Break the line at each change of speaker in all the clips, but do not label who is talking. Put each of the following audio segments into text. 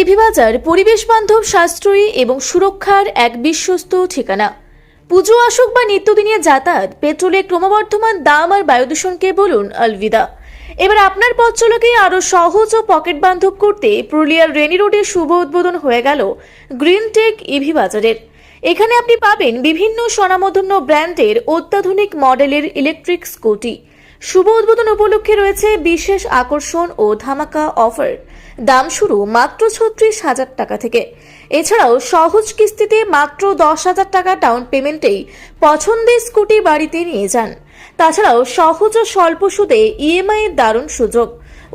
EV বাজার পরিবেশ বান্ধব, সাশ্রয়ী এবং সুরক্ষার এক বিশ্বস্ত ঠিকানা। পুজো আসুক বা নিত্যদিনের যাতায়াত, পেট্রোলের ক্রমবর্ধমান দাম আর বায়ুদূষণকে বলুন আলবিদা। এবার আপনার পথ চলাকে আরো সহজ ও পকেট বান্ধব করতে পুরুলিয়ার রেনি রোডে শুভ উদ্বোধন হয়ে গেল গ্রিন টেক ইভি বাজারের। এখানে আপনি পাবেন বিভিন্ন স্বনামধন্য ব্র্যান্ডের অত্যাধুনিক মডেলের ইলেকট্রিক স্কুটি। শুভ উদ্বোধন উপলক্ষে রয়েছে বিশেষ আকর্ষণ ও ধামাকা অফার। দাম শুরু মাত্র ৩৬,০০০ টাকা থেকে। এছাড়াও সহজ কিস্তিতে মাত্র ১০,০০০ টাকা ডাউন পেমেন্টেই পছন্দের স্কুটি বাড়িতে নিয়ে যান। তাছাড়াও সহজ ও স্বল্প সুদে ইএমআই এর দারুণ সুযোগ।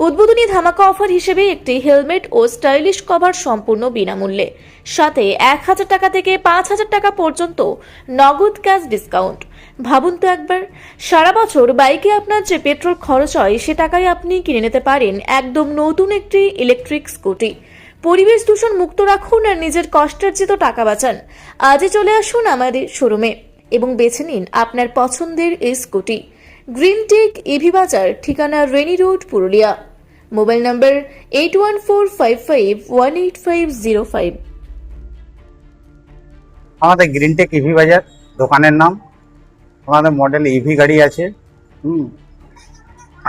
উদ্বোধনী ধামাকা অফার হিসেবে একটি হেলমেট ও স্টাইলিশ কভার সম্পূর্ণ বিনামূল্যে, সাথে ১,০০০ টাকা থেকে ৫,০০০ টাকা পর্যন্ত নগদ ক্যাশ ডিসকাউন্ট। ভাবুন তো একবার, সারা বছর বাইকে আপনার যে পেট্রোল খরচ হয় সে টাকায় আপনি কিনে নিতে পারেন একদম নতুন একটি ইলেকট্রিক স্কুটি। পরিবেশ দূষণ মুক্ত রাখুন আর নিজের কষ্টার্জিত টাকা বাঁচান। আজই চলে আসুন আমাদের শোরুমে এবং বেছে নিন আপনার পছন্দের এই স্কুটি। গ্রিন টেক ইভি বাজার, ঠিকানা Reni road, Purulia. Mobile number 8145518505।
আমাদের গ্রিন টেক ইভি বাজার দোকানের নাম। আমাদের মডেল ইভি গাড়ি আছে,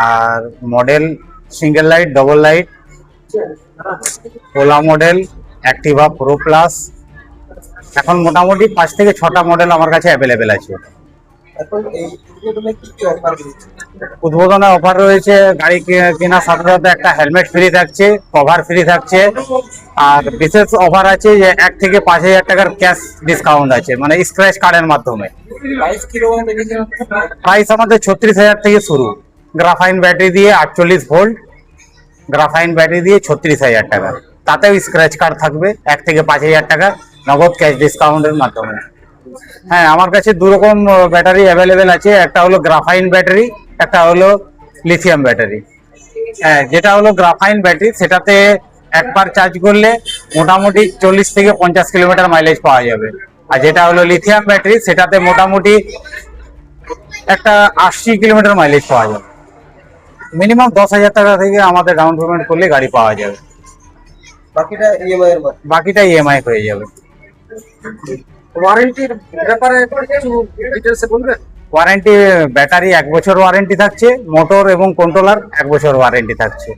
আর model single light, double light, Ola model, Activa pro plus. এখন মোটামুটি ৫ থেকে ৬টা মডেল আমার কাছে অ্যাভেলেবেল আছে। উদ্বোধনের অফার রয়েছে, গাড়ি কেনার সাথে সাথে একটা হেলমেট ফ্রি থাকছে, কভার ফ্রি থাকছে, আর বিশেষ অফার আছে যে ১ থেকে ৫,০০০ টাকার ক্যাশ ডিসকাউন্ট আছে, মানে স্ক্র্যাচ কার্ডের মাধ্যমে। প্রাইস আমাদের ৩৬,০০০ থেকে শুরু। গ্রাফাইন ব্যাটারি দিয়ে ৪৮ ভোল্ট, গ্রাফাইন ব্যাটারি দিয়ে ৩৬,০০০ টাকা। তাতেও স্ক্র্যাচ কার্ড থাকবে ১ থেকে ৫,০০০ টাকা নগদ ক্যাশ ডিসকাউন্টের মাধ্যমে। হ্যাঁ, আমার কাছে দুরকম ব্যাটারি অ্যাভেলেবেল আছে। একটা হলো গ্রাফাইন ব্যাটারি, একটা হলো লিথিয়াম ব্যাটারি। হ্যাঁ, যেটা হলো গ্রাফাইন ব্যাটারি, সেটাতে একবার চার্জ করলে মোটামুটি ৪০ থেকে ৫০ কিলোমিটার মাইলেজ পাওয়া যাবে। আর যেটা হলো লিথিয়াম ব্যাটারি, সেটাতে মোটামুটি একটা ৮০ কিলোমিটার মাইলেজ পাওয়া যাবে। মিনিমাম ১০,০০০ টাকা থেকে আমাদের ডাউন পেমেন্ট করলে গাড়ি পাওয়া যাবে। বাকিটা ইএমআই হয়ে যাবে।
ওয়ারেন্টির ব্যাপারে কিছু ডিটেইলসে বলবেন?
ওয়ারেন্টি, ব্যাটারি ১ বছর ওয়ারেন্টি থাকছে, মোটর এবং কন্ট্রোলার ১ বছর ওয়ারেন্টি থাকছে।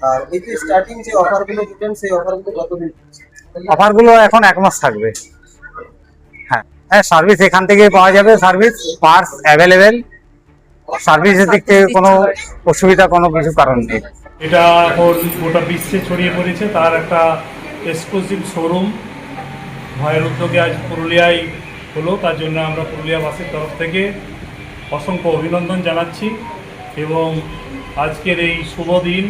আর এই যে স্টার্টিং যে অফারগুলো দিতেন, সেই অফারগুলো কতদিন?
অফারগুলো এখন ১ মাস থাকবে। হ্যাঁ হ্যাঁ, সার্ভিস এখান থেকে পাওয়া যাবে, সার্ভিস পার্টস অ্যাভেলেবেল। সার্ভিসের দিক থেকে কোনো অসুবিধা কোনো কিছু কারণ নেই।
এটা এখন গোটা বিশ্বে ছড়িয়ে পড়েছে, তার একটা এক্সক্লুসিভ শোরুম ভাইয়ের উদ্যোগে আজ পুরুলিয়ায় হলো। তার জন্য আমরা পুরুলিয়াবাসীর তরফ থেকে অসংখ্য অভিনন্দন জানাচ্ছি। এবং আজকের এই শুভ দিন,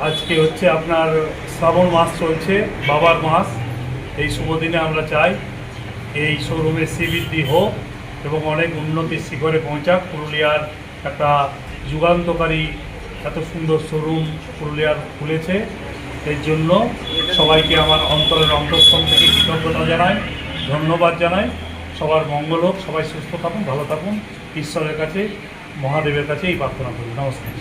আজকে হচ্ছে আপনার শ্রাবণ মাস চলছে, বাবার মাস। এই শুভ দিনে আমরা চাই এই শোরুমের শ্রীবৃদ্ধি হোক এবং অনেক উন্নতির শিখরে পৌঁছাক। পুরুলিয়ার একটা যুগান্তকারী এত সুন্দর শোরুম পুরুলিয়ার খুলেছে, এর জন্য সবাইকে আমার অন্তরের অন্তঃস্থল থেকে কৃতজ্ঞতা জানাই, ধন্যবাদ জানাই। সবার মঙ্গল হোক, সবাই সুস্থ থাকুন, ভালো থাকুন, ঈশ্বরের কাছে, মহাদেবের কাছে এই প্রার্থনা করি। নমস্কার।